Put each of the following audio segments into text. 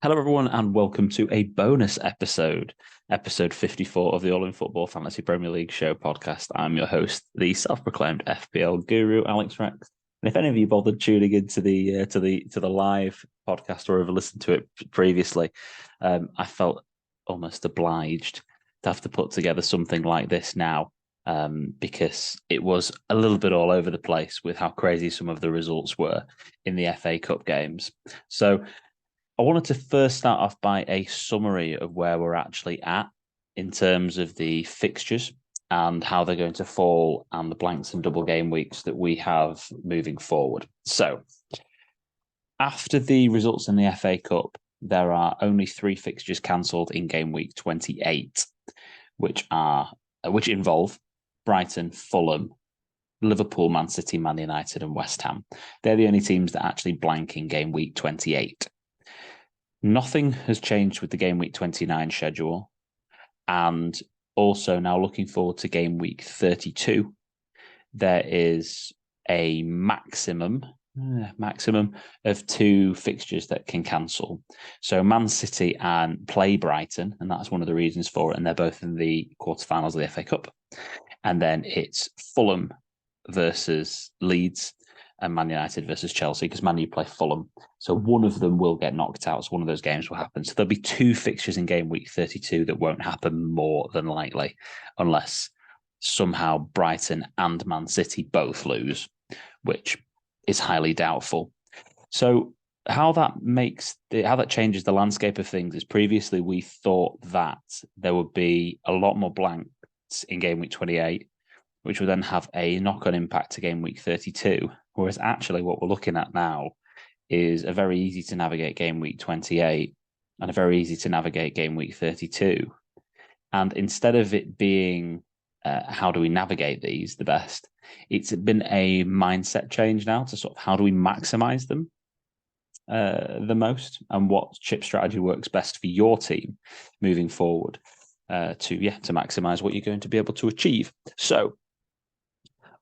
Hello, everyone, and welcome to a bonus episode, episode 54 of the All in Football Fantasy Premier League Show podcast. I'm your host, the self-proclaimed FPL Guru, Alex Rex. And if any of you bothered tuning into the live podcast or ever listened to it previously, I felt almost obliged to have to put together something like this now, because it was a little bit all over the place with how crazy some of the results were in the FA Cup games. So I wanted to first start off by a summary of where we're actually at in terms of the fixtures and how they're going to fall and the blanks and double game weeks that we have moving forward. So, after the results in the FA Cup, there are only three fixtures cancelled in game week 28, which involve Brighton, Fulham, Liverpool, Man City, Man United, and West Ham. They're the only teams that actually blank in game week 28. Nothing has changed with the game week 29 schedule. And also now looking forward to game week 32, there is a maximum of two fixtures that can cancel. So Man City and play Brighton, and that's one of the reasons for it. And they're both in the quarterfinals of the FA Cup. And then it's Fulham versus Leeds and Man United versus Chelsea, because Man U play Fulham. So one of them will get knocked out. So one of those games will happen. So there'll be two fixtures in game week 32 that won't happen more than likely, unless somehow Brighton and Man City both lose, which is highly doubtful. So how that changes the landscape of things is previously we thought that there would be a lot more blanks in game week 28, which would then have a knock-on impact to game week 32. Whereas actually what we're looking at now is a very easy to navigate game week 28 and a very easy to navigate game week 32. And instead of it being how do we navigate these the best, it's been a mindset change now to sort of how do we maximize them the most, and what chip strategy works best for your team moving forward to maximize what you're going to be able to achieve. So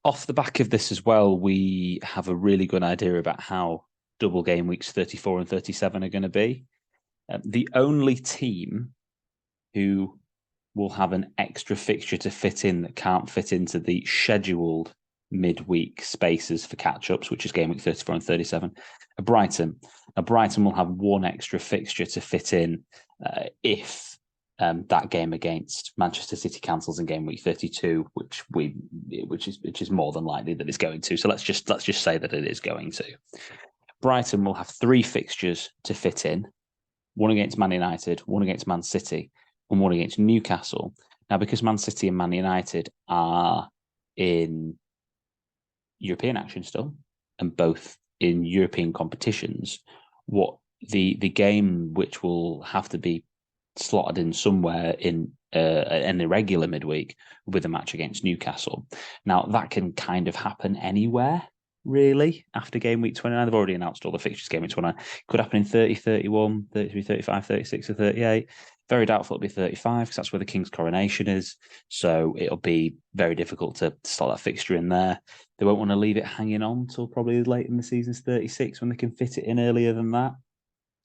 off the back of this as well, we have a really good idea about how double game weeks 34 and 37 are going to be. The only team who will have an extra fixture to fit in that can't fit into the scheduled midweek spaces for catch-ups, which is game week 34 and 37, are Brighton. Now, Brighton will have one extra fixture to fit in if that game against Manchester City cancels in game week 32, which is more than likely that it's going to. So let's just say that it is going to. Brighton will have three fixtures to fit in: one against Man United, one against Man City, and one against Newcastle. Now, because Man City and Man United are in European action still, and both in European competitions, what the game which will have to be slotted in somewhere in an irregular midweek with a match against Newcastle. Now, that can kind of happen anywhere, really, after game week 29. They've already announced all the fixtures game week 29. Could happen in 30, 31, 33, 35, 36, or 38. Very doubtful it'll be 35, because that's where the King's coronation is. So it'll be very difficult to slot that fixture in there. They won't want to leave it hanging on till probably late in the season's 36 when they can fit it in earlier than that.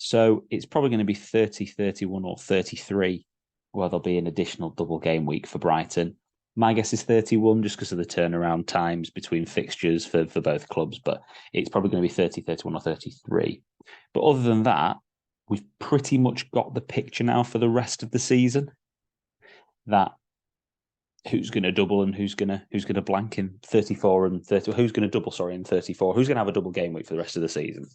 So it's probably going to be 30, 31, or 33, where there'll be an additional double game week for Brighton. My guess is 31, just because of the turnaround times between fixtures for both clubs, but it's probably going to be 30, 31, or 33. But other than that, we've pretty much got the picture now for the rest of the season, that who's going to double and who's going to blank in 34 and 30. Who's going to double, sorry, in 34? Who's going to have a double game week for the rest of the season?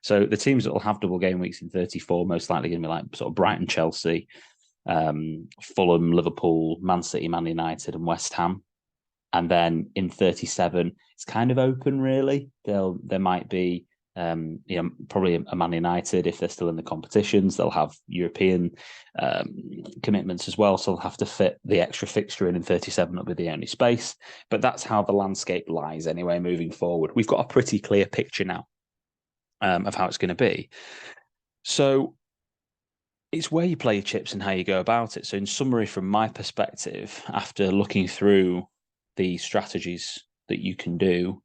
So the teams that will have double game weeks in 34 most likely going to be like sort of Brighton, Chelsea, Fulham, Liverpool, Man City, Man United, and West Ham. And then in 37, it's kind of open, really. There might be probably a Man United if they're still in the competitions. They'll have European commitments as well, so they'll have to fit the extra fixture in 37. That'll be the only space. But that's how the landscape lies anyway, moving forward. We've got a pretty clear picture now of how it's going to be. So it's where you play your chips and how you go about it. So in summary, from my perspective, after looking through the strategies that you can do,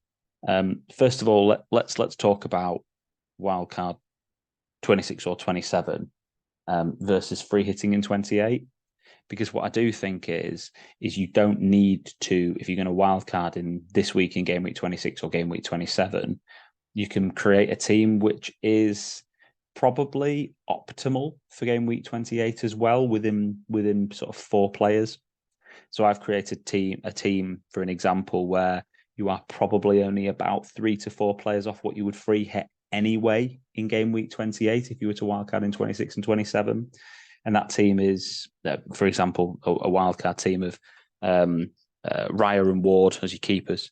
first of all, let's talk about wildcard 26 or 27 versus free hitting in 28. Because what I do think is you don't need to, if you're going to wildcard in this week in game week 26 or game week 27, you can create a team which is probably optimal for game week 28 as well, within sort of 4 players. So I've created a team, for an example, where you are probably only about 3 to 4 players off what you would free hit anyway in game week 28 if you were to wildcard in 26 and 27. And that team is, for example, a wildcard team of Raya and Ward as your keepers,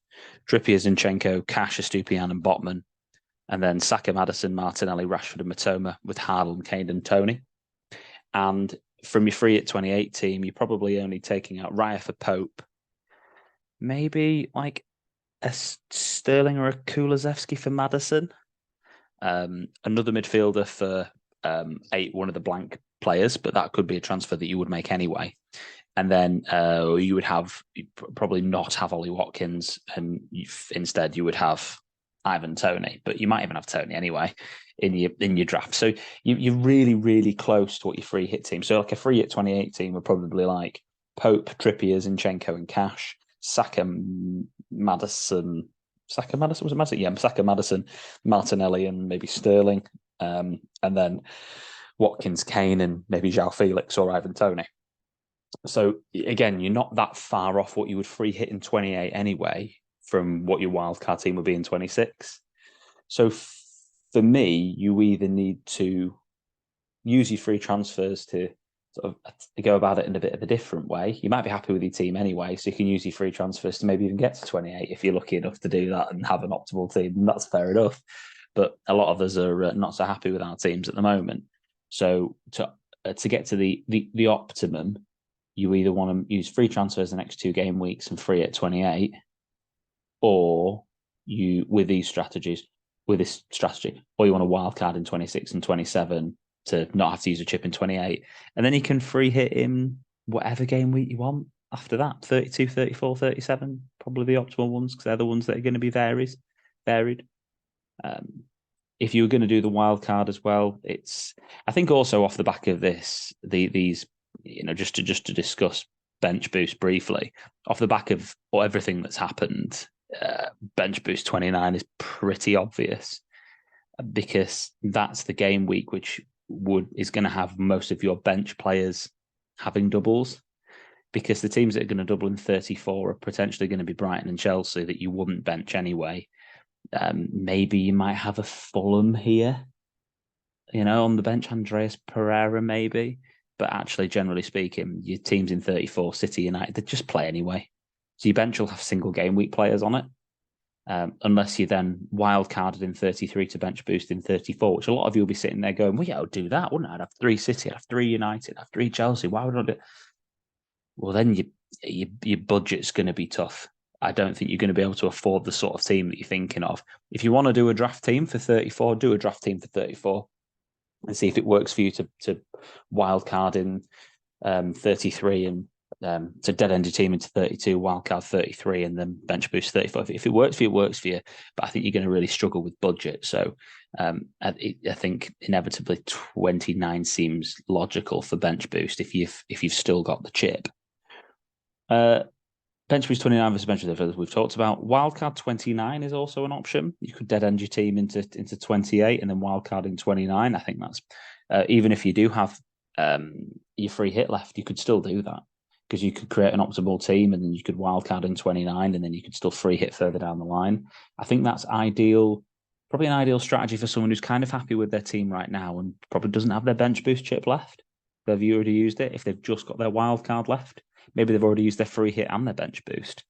Trippier, Zinchenko, Cash, Estupiñán and Botman, and then Saka, Maddison, Martinelli, Rashford and Matoma with Haaland, Kane and Tony. And from your free hit 28 team, you're probably only taking out Raya for Pope, maybe like a Sterling or a Kulusevski for Maddison, another midfielder for one of the blank players, but that could be a transfer that you would make anyway. And then you would probably not have Ollie Watkins, and instead you would have Ivan Toney, but you might even have Toney anyway in your draft. So you're really, really close to what your free hit team. So like a free hit 28 team would probably like Pope, Trippier, Zinchenko and Cash, Saka, Maddison, was it Maddison? Yeah, Saka, Maddison, Martinelli and maybe Sterling. And then Watkins, Kane and maybe João Felix or Ivan Toney. So again, you're not that far off what you would free hit in 28 anyway from what your wildcard team would be in 26. So for me, you either need to use your free transfers to sort of go about it in a bit of a different way. You might be happy with your team anyway, so you can use your free transfers to maybe even get to 28 if you're lucky enough to do that and have an optimal team. And that's fair enough. But a lot of us are not so happy with our teams at the moment. So to get to the optimum, you either want to use free transfers the next 2 game weeks and free at 28, or with this strategy, or you want a wildcard in 26 and 27 to not have to use a chip in 28. And then you can free hit in whatever game week you want after that, 32, 34, 37, probably the optimal ones, because they're the ones that are going to be varied. If you were going to do the wild card as well, I think also off the back of these, just to discuss bench boost briefly, off the back of everything that's happened, bench boost 29 is pretty obvious, because that's the game week which is going to have most of your bench players having doubles, because the teams that are going to double in 34 are potentially going to be Brighton and Chelsea that you wouldn't bench anyway. Maybe you might have a Fulham here, on the bench, Andreas Pereira maybe, but actually, generally speaking, your teams in 34, City, United, they just play anyway. So your bench will have single game week players on it, unless you then wildcarded in 33 to bench boost in 34, which a lot of you will be sitting there going, well, yeah, I'd do that, wouldn't I? I'd have 3 City, I'd have 3 United, I'd have 3 Chelsea. Why would I do it? Well, then your budget's going to be tough. I don't think you're going to be able to afford the sort of team that you're thinking of. If you want to do a draft team for 34, do a draft team for 34 and see if it works for you to wildcard in 33 and to dead end your team into 32, wildcard 33, and then bench boost 34. If it works for you, it works for you. But I think you're going to really struggle with budget. So I think inevitably 29 seems logical for bench boost if you've still got the chip. Bench boost 29 versus bench boost, as we've talked about. Wildcard 29 is also an option. You could dead end your team into 28 and then wildcard in 29. I think that's even if you do have your free hit left, you could still do that, because you could create an optimal team and then you could wildcard in 29 and then you could still free hit further down the line. I think that's ideal, probably an ideal strategy for someone who's kind of happy with their team right now and probably doesn't have their bench boost chip left. They've already used it. If they've just got their wildcard left, maybe they've already used their free hit and their bench boost,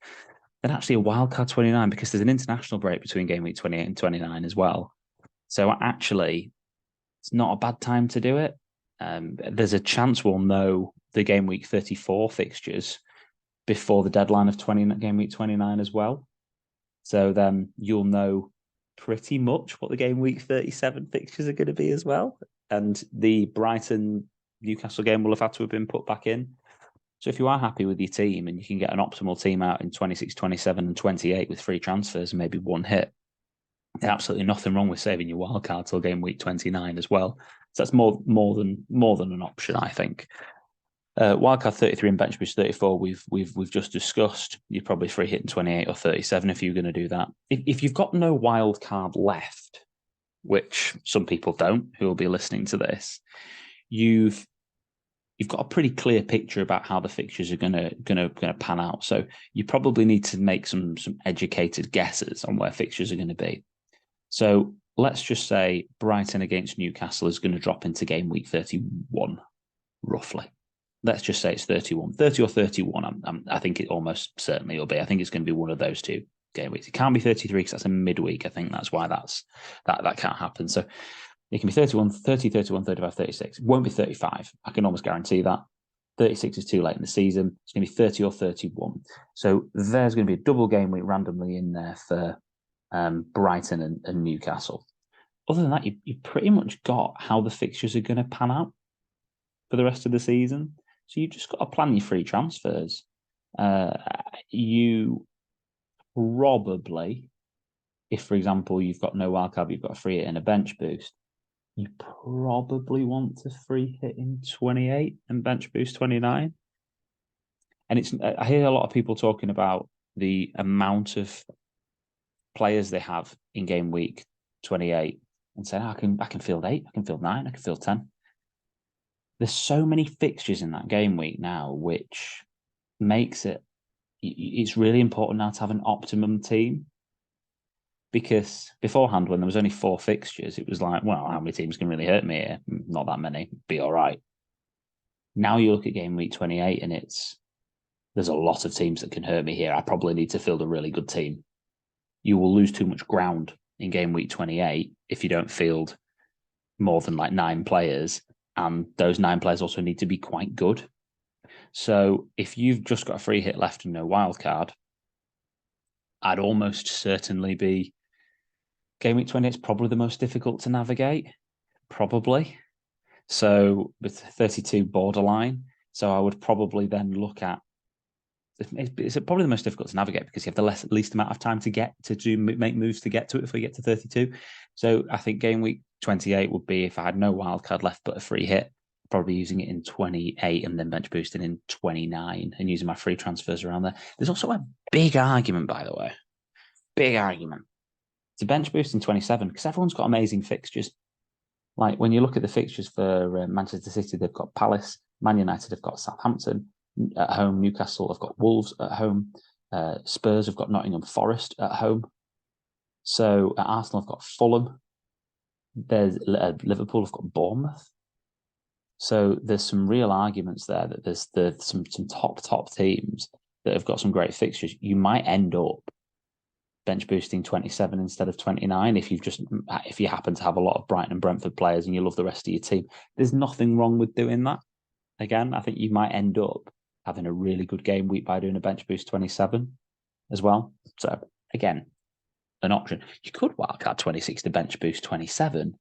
then actually a wildcard 29, because there's an international break between game week 28 and 29 as well. So actually, it's not a bad time to do it. There's a chance we'll know the game week 34 fixtures before the deadline of game week 29 as well. So then you'll know pretty much what the game week 37 fixtures are going to be as well. And the Brighton Newcastle game will have had to have been put back in. So if you are happy with your team and you can get an optimal team out in 26, 27 and 28 with free transfers and maybe one hit, There's absolutely nothing wrong with saving your wild card till game week 29 as well. So that's more than an option, I think. Wildcard 33 and bench boost 34, we've just discussed. You're probably free hitting 28 or 37 if you're going to do that. If you've got no wild card left, which some people don't, who will be listening to this, you've got a pretty clear picture about how the fixtures are gonna pan out. So you probably need to make some educated guesses on where fixtures are going to be. So let's just say Brighton against Newcastle is going to drop into game week 31, roughly. Let's just say it's 31, 30 or 31. I think it almost certainly will be. I think it's going to be one of those two game weeks. It can't be 33 because that's a midweek. I think that's why that can't happen. So it can be 31, 30, 31, 35, 36. It won't be 35. I can almost guarantee that. 36 is too late in the season. It's going to be 30 or 31. So there's going to be a double game week randomly in there for Brighton and Newcastle. Other than that, you pretty much got how the fixtures are going to pan out for the rest of the season. So you've just got to plan your free transfers. You probably, if for example you've got no wildcard, you've got a free hit and a bench boost, you probably want to free hit in 28 and bench boost 29. And I hear a lot of people talking about the amount of players they have in game week 28 and saying, I can field 8, I can field 9, I can field 10. There's so many fixtures in that game week now, which makes it's really important now to have an optimum team. Because beforehand, when there was only 4 fixtures, it was like, well, how many teams can really hurt me here? Not that many, be all right. Now you look at game week 28 and there's a lot of teams that can hurt me here. I probably need to field a really good team. You will lose too much ground in game week 28 if you don't field more than like 9 players. And those 9 players also need to be quite good. So if you've just got a free hit left and no wild card, I'd almost certainly be game week 28 is probably the most difficult to navigate. Probably. So with 32 borderline. So I would probably then look at it's probably the most difficult to navigate because you have the least amount of time to make moves to get to it if we get to 32. So I think game week 28 would be if I had no wild card left but a free hit, probably using it in 28 and then bench boosting in 29 and using my free transfers around there. There's also a big argument, by the way. Big argument. To bench boost in 27 because everyone's got amazing fixtures. Like when you look at the fixtures for Manchester City, they've got Palace, Man United have got Southampton at home, Newcastle have got Wolves at home, Spurs have got Nottingham Forest at home. So at Arsenal have got Fulham. There's Liverpool have got Bournemouth. So there's some real arguments there that there's some top teams that have got some great fixtures. You might end up bench boosting 27 instead of 29 if you happen to have a lot of Brighton and Brentford players and you love the rest of your team. There's nothing wrong with doing that. Again, I think you might end up having a really good game week by doing a bench boost 27 as well. So again, an option. You could wildcard 26 to bench boost 27,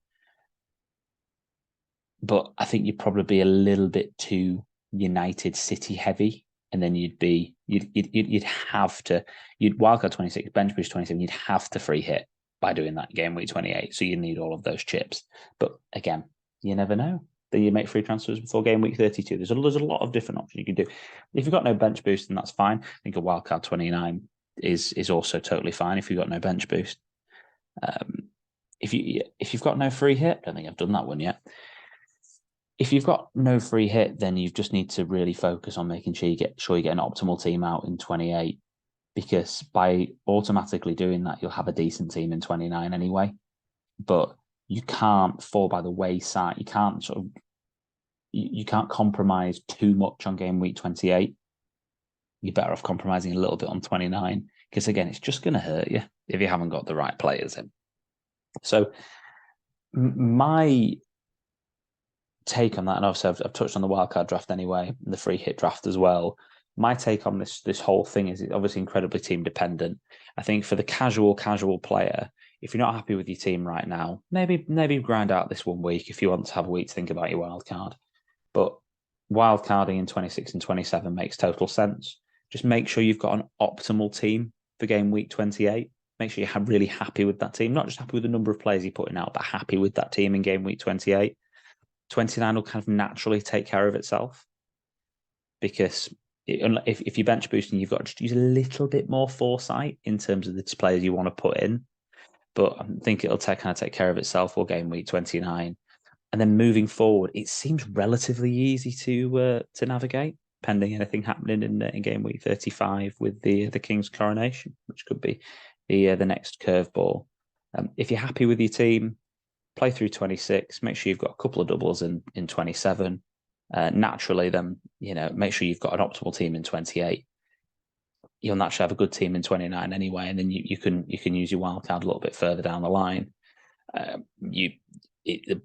but I think you'd probably be a little bit too United City heavy, and then you'd wildcard 26, bench boost 27. You'd have to free hit by doing that game week 28. So you need all of those chips. But again, you never know. Then you make free transfers before game week 32. There's a lot of different options you can do. If you've got no bench boost, then that's fine. I think a wildcard 29 is also totally fine if you've got no bench boost. If you've got no free hit, I don't think I've done that one yet. If you've got no free hit, then you just need to really focus on making sure you get an optimal team out in 28, because by automatically doing that, you'll have a decent team in 29 anyway. But you can't fall by the wayside. You can't compromise too much on game week 28. You're better off compromising a little bit on 29, because again, it's just going to hurt you if you haven't got the right players in. So my take on that, and obviously I've touched on the wildcard draft anyway, and the free hit draft as well. My take on this whole thing is obviously incredibly team dependent. I think for the casual player, if you're not happy with your team right now, maybe grind out this 1 week if you want to have a week to think about your wildcard. But wildcarding in 26 and 27 makes total sense. Just make sure you've got an optimal team for game week 28. Make sure you're really happy with that team, not just happy with the number of players you're putting out, but happy with that team in game week 28. 29 will kind of naturally take care of itself, because if you're bench boosting, you've got to use a little bit more foresight in terms of the players you want to put in. But I think it'll take care of itself for game week 29. And then moving forward, it seems relatively easy to navigate, pending anything happening in game week 35 with the King's coronation, which could be the next curveball. If you're happy with your team, play through 26. Make sure you've got a couple of doubles in 27. Naturally, then make sure you've got an optimal team in 28. You'll naturally have a good team in 29 anyway, and then you can use your wild card a little bit further down the line.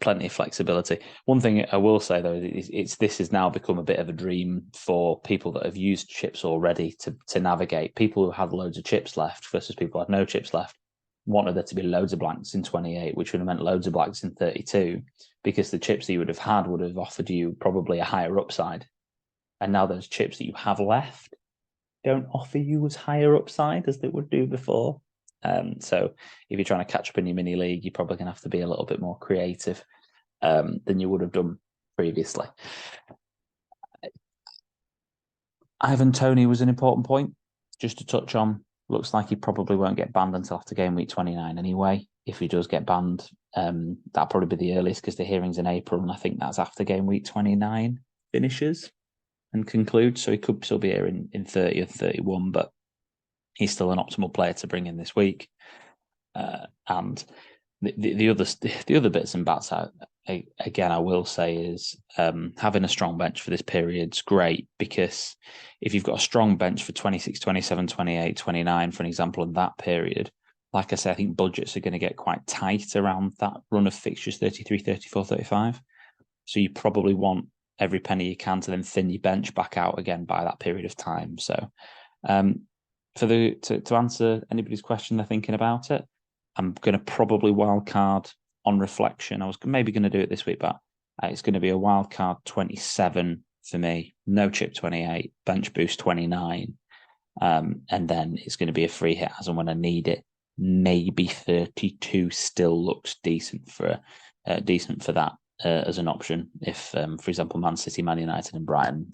Plenty of flexibility. One thing I will say though is this has now become a bit of a dream for people that have used chips already to navigate. People who had loads of chips left versus people who had no chips left wanted there to be loads of blanks in 28, which would have meant loads of blanks in 32, because the chips that you would have had would have offered you probably a higher upside. And now those chips that you have left don't offer you as higher upside as they would do before. So if you're trying to catch up in your mini league, you're probably going to have to be a little bit more creative than you would have done previously. Ivan Toney was an important point, just to touch on. Looks like he probably won't get banned until after game week 29 anyway. If he does get banned, that'll probably be the earliest, because the hearing's in April, and I think that's after game week 29 finishes and concludes. So he could still be here in 30 or 31, but he's still an optimal player to bring in this week. And the other bits and bats, again, I will say is having a strong bench for this period is great, because if you've got a strong bench for 26, 27, 28, 29, for an example, in that period, like I say, I think budgets are going to get quite tight around that run of fixtures, 33, 34, 35. So you probably want every penny you can to then thin your bench back out again by that period of time. So to answer anybody's question they're thinking about it, I'm going to probably wildcard on reflection. I was maybe going to do it this week, but it's going to be a wildcard 27 for me, no chip 28, bench boost 29, and then it's going to be a free hit as and when I need it. Maybe 32 still looks decent for that as an option. If, for example, Man City, Man United, and Brighton,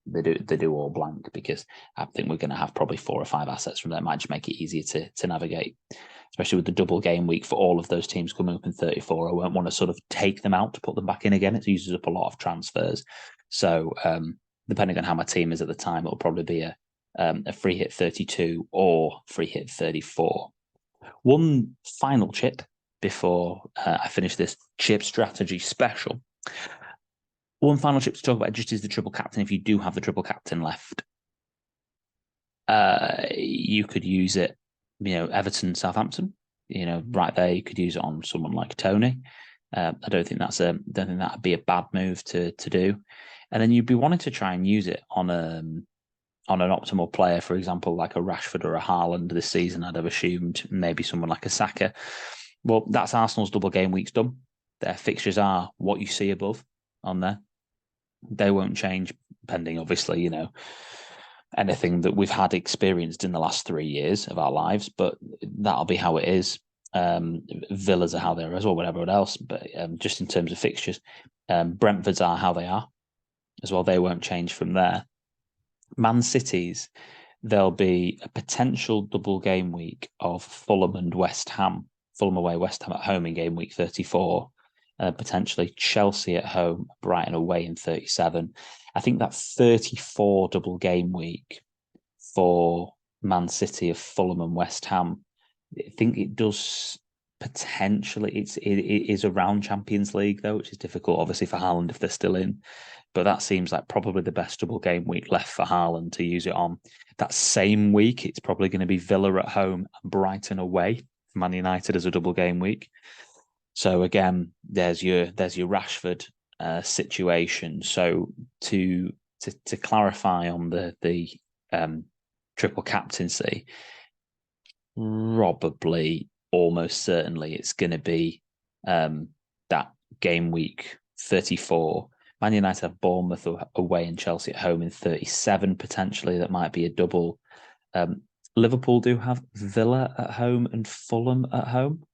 they do all blank, because I think we're going to have probably 4 or 5 assets from there. It might just make it easier to navigate, especially with the double game week for all of those teams coming up in 34. I won't want to sort of take them out to put them back in again. It uses up a lot of transfers. So depending on how my team is at the time, it'll probably be a free hit 32 or free hit 34. One final chip before I finish this chip strategy special. One final chip to talk about just is the triple captain. If you do have the triple captain left, you could use it, Everton, Southampton, right there. You could use it on someone like Toney. I don't think that'd be a bad move to do. And then you'd be wanting to try and use it on an optimal player, for example, like a Rashford or a Haaland this season. I'd have assumed maybe someone like a Saka. Well, that's Arsenal's double game weeks done. Their fixtures are what you see above on there. They won't change, pending, obviously, anything that we've had experienced in the last 3 years of our lives, but that'll be how it is. Villas are how they are as well, whatever else, but just in terms of fixtures, Brentford's are how they are as well. They won't change from there. Man City's, there'll be a potential double game week of Fulham and West Ham. Fulham away, West Ham at home in game week 34. Potentially Chelsea at home, Brighton away in 37. I think that 34 double game week for Man City of Fulham and West Ham, I think it does potentially, it is around Champions League though, which is difficult obviously for Haaland if they're still in. But that seems like probably the best double game week left for Haaland to use it on. That same week, it's probably going to be Villa at home and Brighton away for Man United as a double game week. So again, there's your Rashford situation. So to clarify on the triple captaincy, probably almost certainly it's going to be that game week 34. Man United have Bournemouth away and Chelsea at home in 37 potentially. That might be a double. Liverpool do have Villa at home and Fulham at home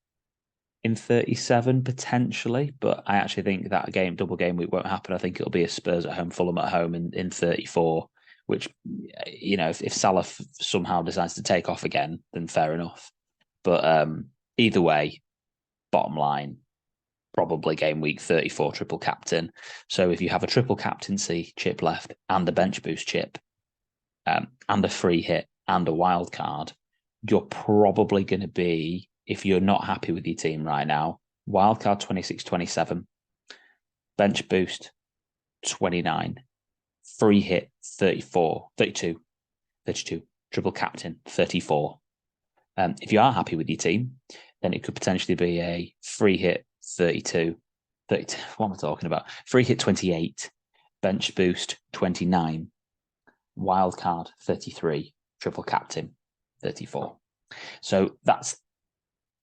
in 37 potentially, but I actually think that double game week won't happen. I think it'll be a Spurs at home, Fulham at home in 34, which, if Salah somehow decides to take off again, then fair enough. But either way, bottom line, probably game week 34 triple captain. So if you have a triple captaincy chip left and a bench boost chip, and a free hit and a wild card, you're probably going to be, if you're not happy with your team right now, wildcard 26-27, bench boost 29, free hit 32, triple captain 34. If you are happy with your team, then it could potentially be a free hit 32. What am I talking about? Free hit 28, bench boost 29, wildcard 33, triple captain 34. So that's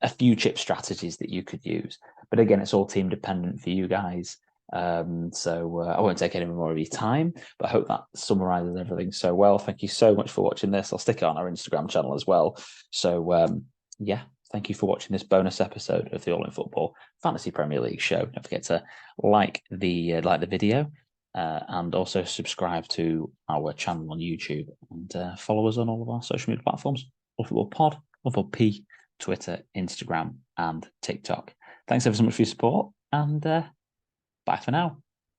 a few chip strategies that you could use. But again, it's all team dependent for you guys. So I won't take any more of your time, but I hope that summarizes everything so well. Thank you so much for watching this. I'll stick it on our Instagram channel as well. So yeah, thank you for watching this bonus episode of the All in Football Fantasy Premier League show. Don't forget to like the video. And also subscribe to our channel on YouTube and follow us on all of our social media platforms. All Football Pod, All Football P, Twitter, Instagram, and TikTok. Thanks ever so much for your support, and bye for now.